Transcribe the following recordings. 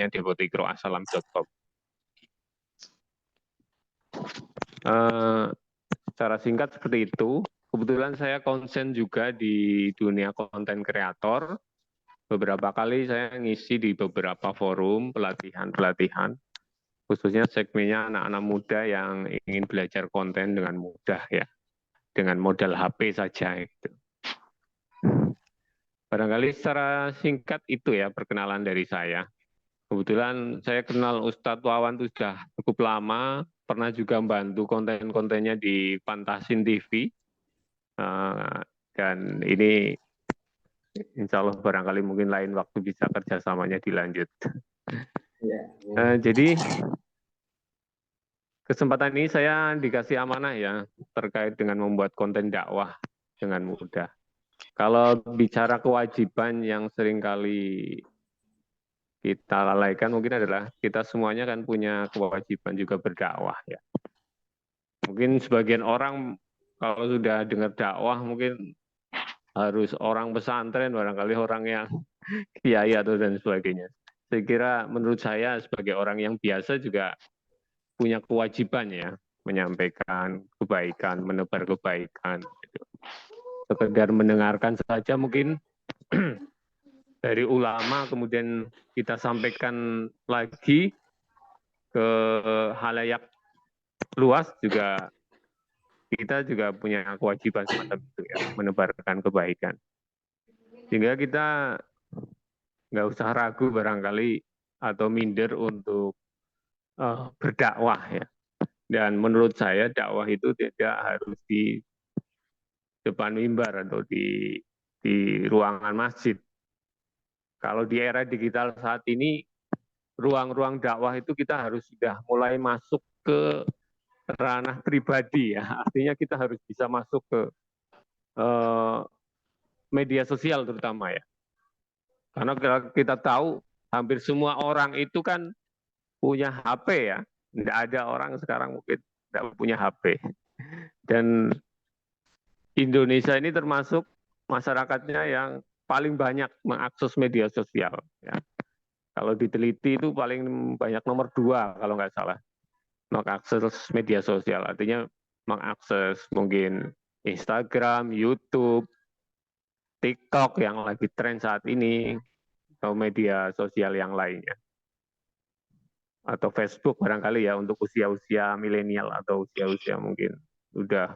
websitenya devotikroasalam.com. Secara singkat seperti itu. Kebetulan saya konsen juga di dunia konten kreator. Beberapa kali saya ngisi di beberapa forum pelatihan-pelatihan, khususnya segmennya anak-anak muda yang ingin belajar konten dengan mudah ya, dengan modal HP saja. Gitu. Barangkali secara singkat itu ya perkenalan dari saya. Kebetulan saya kenal Ustadz Wawan itu sudah cukup lama, pernah juga membantu konten-kontennya di Fantasin TV. Dan ini insya Allah barangkali mungkin lain waktu bisa kerjasamanya dilanjut. Jadi kesempatan ini saya dikasih amanah ya terkait dengan membuat konten dakwah dengan mudah. Kalau bicara kewajiban yang seringkali kita lalaikan mungkin adalah kita semuanya kan punya kewajiban juga berdakwah ya. Mungkin sebagian orang kalau sudah dengar dakwah mungkin harus orang pesantren, barangkali orang yang kiai atau dan sebagainya. Saya kira menurut saya sebagai orang yang biasa juga punya kewajiban ya menyampaikan kebaikan, menebar kebaikan. Gitu. Sekedar mendengarkan saja mungkin dari ulama kemudian kita sampaikan lagi ke halayak luas juga kita juga punya kewajiban semacam itu ya menebarkan kebaikan. Sehingga kita nggak usah ragu barangkali atau minder untuk berdakwah ya. Dan menurut saya dakwah itu tidak harus di depan mimbar atau di ruangan masjid. Kalau di era digital saat ini, ruang-ruang dakwah itu kita harus sudah mulai masuk ke ranah pribadi ya. Artinya kita harus bisa masuk ke media sosial terutama ya. Karena kita tahu hampir semua orang itu kan punya HP ya. Tidak ada orang sekarang mungkin tidak punya HP. Dan Indonesia ini termasuk masyarakatnya yang paling banyak mengakses media sosial. Ya. Kalau diteliti itu paling banyak nomor 2 kalau nggak salah. Mengakses media sosial, artinya mengakses mungkin Instagram, YouTube, TikTok yang lagi tren saat ini, atau media sosial yang lainnya. Atau Facebook barangkali ya untuk usia-usia milenial atau usia-usia mungkin udah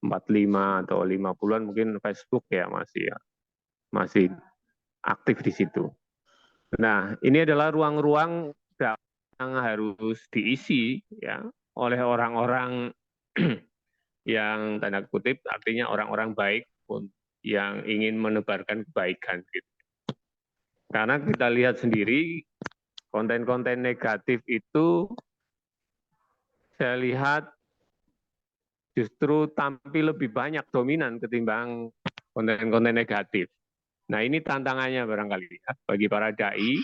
45 atau 50-an mungkin Facebook ya masih aktif di situ. Nah, ini adalah ruang-ruang yang harus diisi ya oleh orang-orang yang tanda kutip artinya orang-orang baik yang ingin menebarkan kebaikan gitu. Karena kita lihat sendiri konten-konten negatif itu saya lihat justru tampil lebih banyak dominan ketimbang konten-konten negatif. Nah ini tantangannya barangkali ya, bagi para dai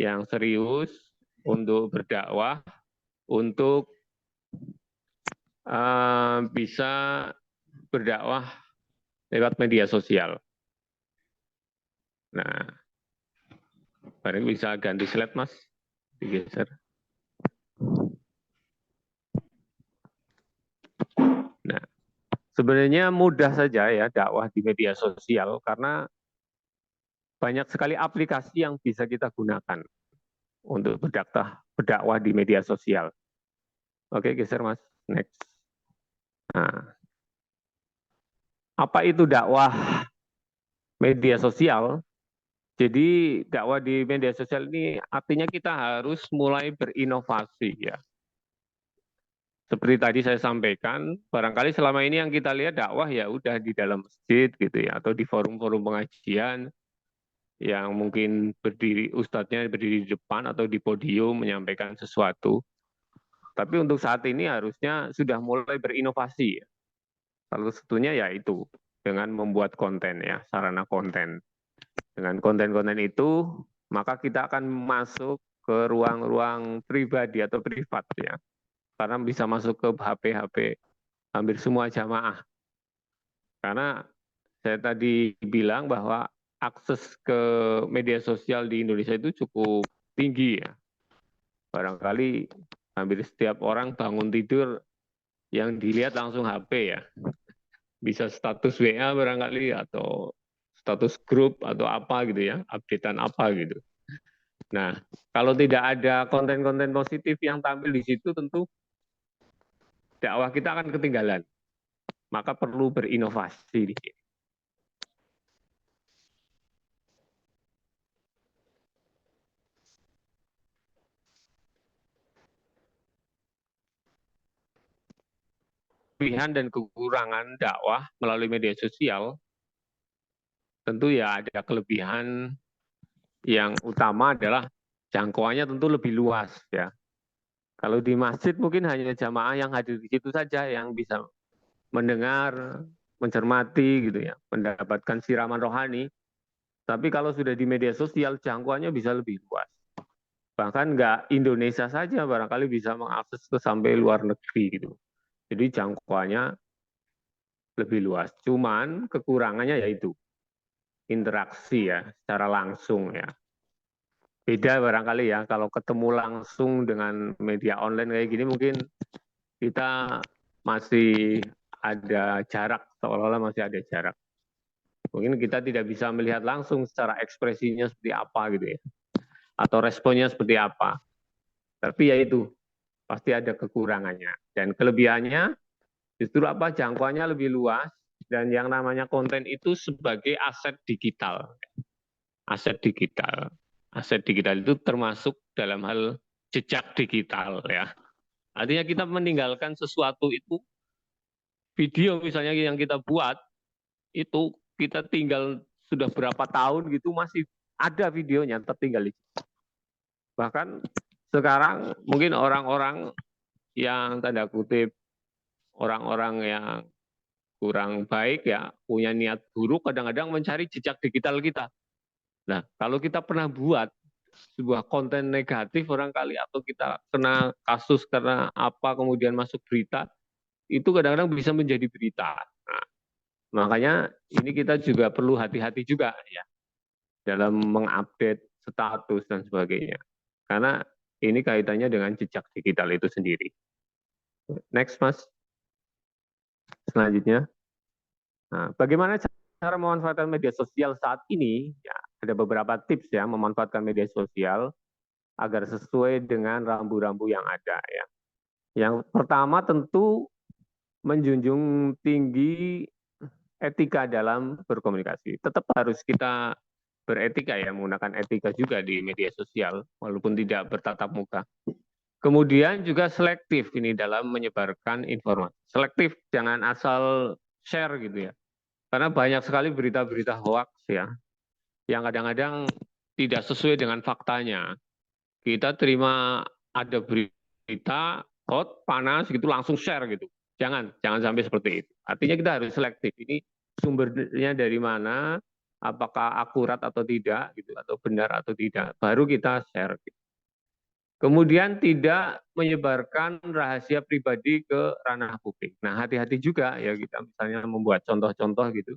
yang serius untuk berdakwah, untuk bisa berdakwah lewat media sosial. Nah, barangkali bisa ganti slide mas, digeser. Nah, sebenarnya mudah saja ya dakwah di media sosial karena banyak sekali aplikasi yang bisa kita gunakan untuk berdakwah di media sosial. Oke, geser mas, next. Nah, apa itu dakwah media sosial? Jadi dakwah di media sosial ini artinya kita harus mulai berinovasi ya. Seperti tadi saya sampaikan, barangkali selama ini yang kita lihat dakwah ya udah di dalam masjid gitu ya, atau di forum-forum pengajian yang mungkin ustadznya berdiri di depan atau di podium menyampaikan sesuatu. Tapi untuk saat ini harusnya sudah mulai berinovasi. Salah satunya yaitu dengan membuat konten ya, sarana konten. Dengan konten-konten itu, maka kita akan masuk ke ruang-ruang pribadi atau privat ya. Karena bisa masuk ke HP-HP hampir semua jamaah. Karena saya tadi bilang bahwa akses ke media sosial di Indonesia itu cukup tinggi ya. Barangkali hampir setiap orang bangun tidur yang dilihat langsung HP ya. Bisa status WA barangkali atau status grup atau apa gitu ya, updatean apa gitu. Nah, kalau tidak ada konten-konten positif yang tampil di situ, tentu dakwah kita akan ketinggalan. Maka perlu berinovasi di sini. Kelebihan dan kekurangan dakwah melalui media sosial, tentu ya ada kelebihan yang utama adalah jangkauannya tentu lebih luas ya. Kalau di masjid mungkin hanya jamaah yang hadir di situ saja yang bisa mendengar, mencermati gitu ya, mendapatkan siraman rohani. Tapi kalau sudah di media sosial jangkauannya bisa lebih luas. Bahkan nggak Indonesia saja barangkali bisa mengakses ke sampai luar negeri gitu. Jadi jangkauannya lebih luas. Cuman kekurangannya yaitu interaksi ya, secara langsung ya. Beda barangkali ya, kalau ketemu langsung dengan media online kayak gini mungkin kita masih ada jarak, seolah-olah masih ada jarak. Mungkin kita tidak bisa melihat langsung secara ekspresinya seperti apa gitu ya, atau responnya seperti apa. Tapi ya itu, pasti ada kekurangannya. Dan kelebihannya justru apa? Jangkauannya lebih luas, dan yang namanya konten itu sebagai aset digital. Aset digital. Aset digital itu termasuk dalam hal jejak digital ya. Artinya kita meninggalkan sesuatu itu, video misalnya yang kita buat, itu kita tinggal sudah berapa tahun gitu masih ada videonya tertinggal. Bahkan sekarang mungkin orang-orang yang tanda kutip orang-orang yang kurang baik ya punya niat buruk kadang-kadang mencari jejak digital kita. Nah, kalau kita pernah buat sebuah konten negatif barangkali atau kita kena kasus karena apa kemudian masuk berita, itu kadang-kadang bisa menjadi berita. Nah, makanya ini kita juga perlu hati-hati juga ya dalam mengupdate status dan sebagainya. Karena ini kaitannya dengan jejak digital itu sendiri. Next, Mas. Selanjutnya. Nah, bagaimana cara memanfaatkan media sosial saat ini? Ya, ada beberapa tips ya memanfaatkan media sosial agar sesuai dengan rambu-rambu yang ada ya. Yang pertama tentu menjunjung tinggi etika dalam berkomunikasi. Tetap harus kita beretika ya, menggunakan etika juga di media sosial walaupun tidak bertatap muka. Kemudian juga selektif ini dalam menyebarkan informasi. Selektif, jangan asal share gitu ya. Karena banyak sekali berita-berita hoax ya, yang kadang-kadang tidak sesuai dengan faktanya. Kita terima ada berita hot, panas gitu langsung share gitu. Jangan sampai seperti itu. Artinya kita harus selektif. Ini sumbernya dari mana, apakah akurat atau tidak gitu atau benar atau tidak, baru kita share. Gitu. Kemudian tidak menyebarkan rahasia pribadi ke ranah publik. Nah, hati-hati juga ya kita misalnya membuat contoh-contoh gitu.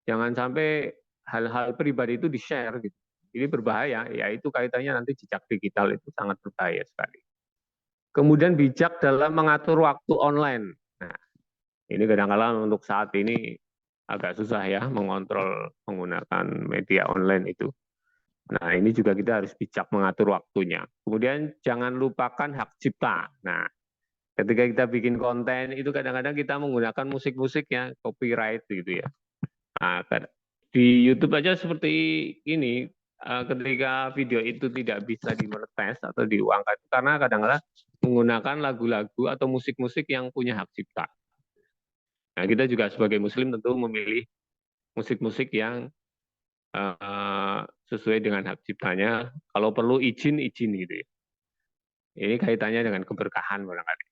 Jangan sampai hal-hal pribadi itu di-share gitu. Ini berbahaya, ya itu kaitannya nanti jejak digital itu sangat berbahaya sekali. Kemudian bijak dalam mengatur waktu online. Nah, ini kadang-kadang untuk saat ini agak susah ya mengontrol menggunakan media online itu. Nah, ini juga kita harus bijak mengatur waktunya. Kemudian jangan lupakan hak cipta. Nah, ketika kita bikin konten itu kadang-kadang kita menggunakan musik-musik ya, copyright gitu ya. Nah, di YouTube aja seperti ini, ketika video itu tidak bisa dimonetis atau diuangkan karena kadang-kadang menggunakan lagu-lagu atau musik-musik yang punya hak cipta. Nah, kita juga sebagai Muslim tentu memilih musik-musik yang sesuai dengan hak ciptanya. Kalau perlu izin gitu ya. Ini kaitannya dengan keberkahan barangkali.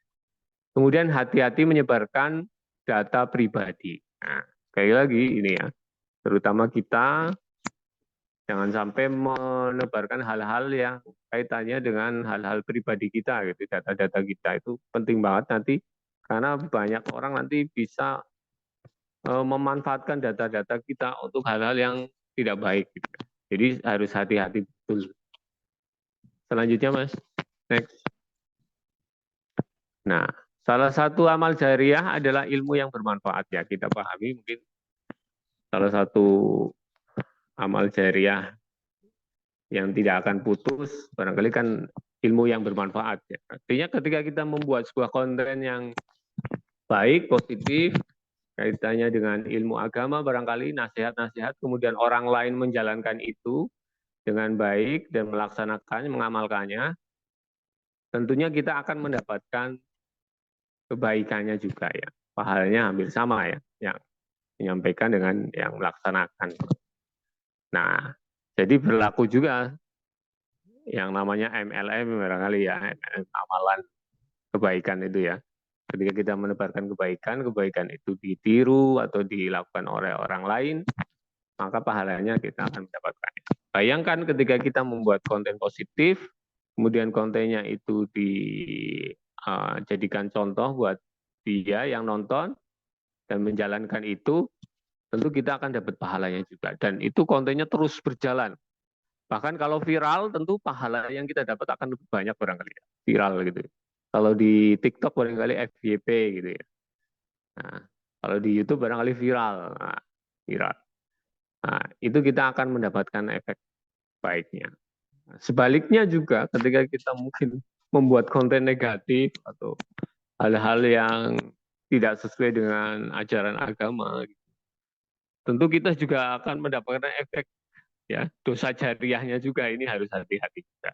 Kemudian hati-hati menyebarkan data pribadi. Nah, sekali lagi ini ya, terutama kita jangan sampai menebarkan hal-hal yang kaitannya dengan hal-hal pribadi kita gitu. Data-data kita itu penting banget nanti karena banyak orang nanti bisa memanfaatkan data-data kita untuk hal-hal yang tidak baik gitu. Jadi harus hati-hati betul. Selanjutnya, Mas. Next. Nah, salah satu amal jariah adalah ilmu yang bermanfaat ya. Kita pahami mungkin salah satu amal jariah yang tidak akan putus, barangkali kan ilmu yang bermanfaat ya. Artinya ketika kita membuat sebuah konten yang baik, positif, kaitannya dengan ilmu agama, barangkali nasihat-nasihat, kemudian orang lain menjalankan itu dengan baik dan melaksanakannya, mengamalkannya, tentunya kita akan mendapatkan kebaikannya juga ya. Pahalanya hampir sama ya, yang menyampaikan dengan yang melaksanakan. Nah, jadi berlaku juga yang namanya MLM barangkali ya, amalan kebaikan itu ya. Ketika kita menebarkan kebaikan, kebaikan itu ditiru atau dilakukan oleh orang lain, maka pahalanya kita akan mendapatkan. Bayangkan ketika kita membuat konten positif, kemudian kontennya itu dijadikan contoh buat dia yang nonton dan menjalankan itu, tentu kita akan dapat pahalanya juga. Dan itu kontennya terus berjalan. Bahkan kalau viral, tentu pahala yang kita dapat akan lebih banyak barangkali ya. Viral gitu. Kalau di TikTok barangkali FYP gitu ya. Nah, kalau di YouTube barangkali viral. Nah, viral. Nah, itu kita akan mendapatkan efek baiknya. Sebaliknya juga ketika kita mungkin membuat konten negatif atau hal-hal yang tidak sesuai dengan ajaran agama, tentu kita juga akan mendapatkan efek ya dosa jariahnya juga, ini harus hati-hati juga.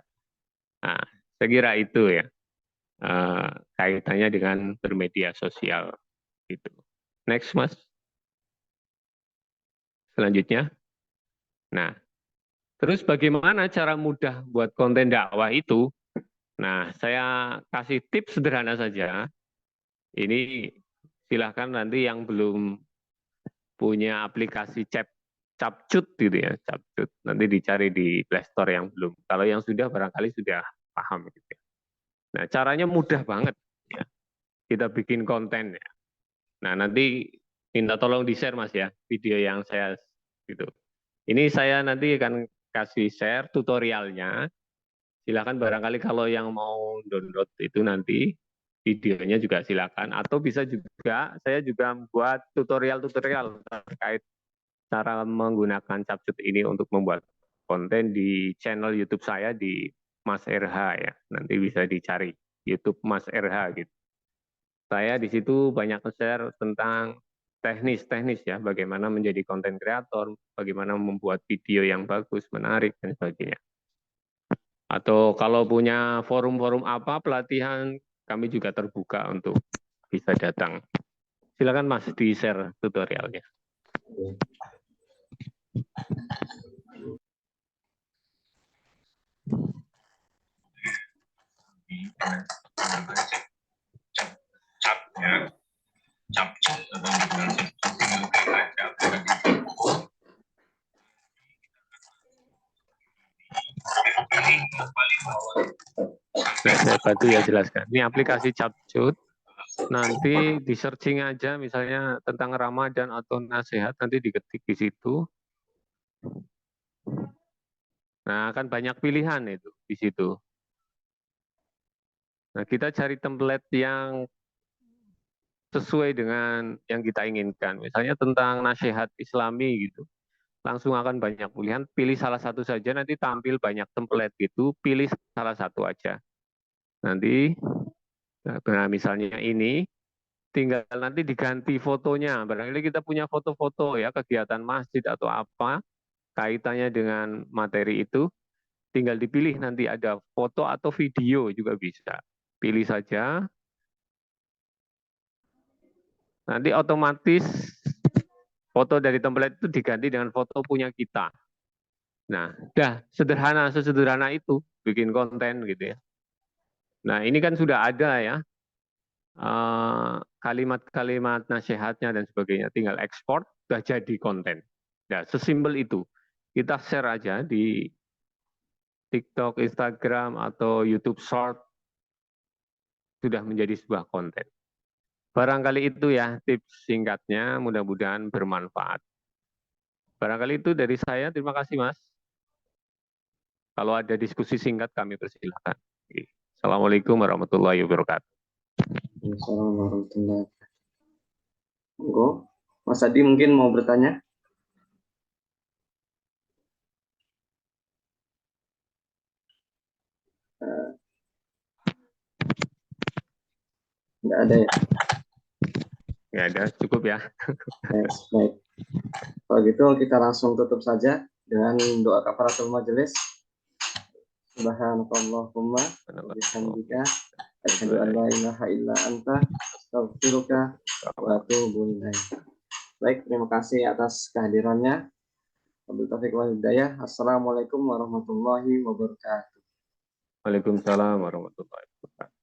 Nah, saya kira itu ya kaitannya dengan bermedia sosial itu. Next, Mas. Selanjutnya. Nah, terus bagaimana cara mudah buat konten dakwah itu? Nah, saya kasih tips sederhana saja. Ini silahkan nanti yang belum punya aplikasi Capcut gitu ya, Capcut. Nanti dicari di Play Store yang belum. Kalau yang sudah barangkali sudah paham gitu ya. Nah, caranya mudah banget ya. Kita bikin konten ya. Nah, nanti minta tolong di-share Mas ya, video yang saya gitu. Ini saya nanti akan kasih share tutorialnya. Silakan barangkali kalau yang mau download itu nanti videonya juga silakan, atau bisa juga saya juga buat tutorial-tutorial terkait cara menggunakan Capcut ini untuk membuat konten di channel YouTube saya di Mas RH ya. Nanti bisa dicari YouTube Mas RH gitu. Saya di situ banyak share tentang teknis-teknis ya, bagaimana menjadi konten kreator, bagaimana membuat video yang bagus, menarik, dan sebagainya. Atau kalau punya forum-forum apa, pelatihan, kami juga terbuka untuk bisa datang. Silakan Mas, di-share tutorialnya. Saya bantu ya jelaskan. Ini aplikasi Capcut. Nanti di searching aja misalnya tentang Ramadan atau nasihat, nanti diketik di situ. Nah, akan banyak pilihan itu di situ. Nah, kita cari template yang sesuai dengan yang kita inginkan. Misalnya tentang nasihat Islami gitu. Langsung akan banyak pilihan, pilih salah satu saja, nanti tampil banyak template gitu, pilih salah satu aja. Nanti, nah misalnya ini, tinggal nanti diganti fotonya. Barangkali kita punya foto-foto ya, kegiatan masjid atau apa, kaitannya dengan materi itu, tinggal dipilih nanti ada foto atau video juga bisa. Pilih saja, nanti otomatis foto dari template itu diganti dengan foto punya kita. Nah, dah sederhana, sesederhana itu bikin konten gitu ya. Nah, ini kan sudah ada ya kalimat-kalimat nasihatnya dan sebagainya, tinggal ekspor, sudah jadi konten. Nah, sesimpel itu. Kita share aja di TikTok, Instagram, atau YouTube Short, sudah menjadi sebuah konten. Barangkali itu ya tips singkatnya, mudah-mudahan bermanfaat. Barangkali itu dari saya, terima kasih Mas. Kalau ada diskusi singkat kami persilahkan. Assalamualaikum warahmatullahi wabarakatuh. Assalamualaikum warahmatullahi wabarakatuh. Monggo, Mas Adi mungkin mau bertanya? Nggak ada ya? Ya ada, cukup ya. Yes, baik. Kalau gitu kita langsung tutup saja dengan doa kafaratul majelis. Subhanakallahumma wa bihamdika asyhadu an la ilaha illa anta astaghfiruka wa atubu ilaik. Baik, terima kasih atas kehadirannya. Wabillahi taufiq wal hidayah. Assalamualaikum warahmatullahi wabarakatuh. Waalaikumsalam warahmatullahi wabarakatuh.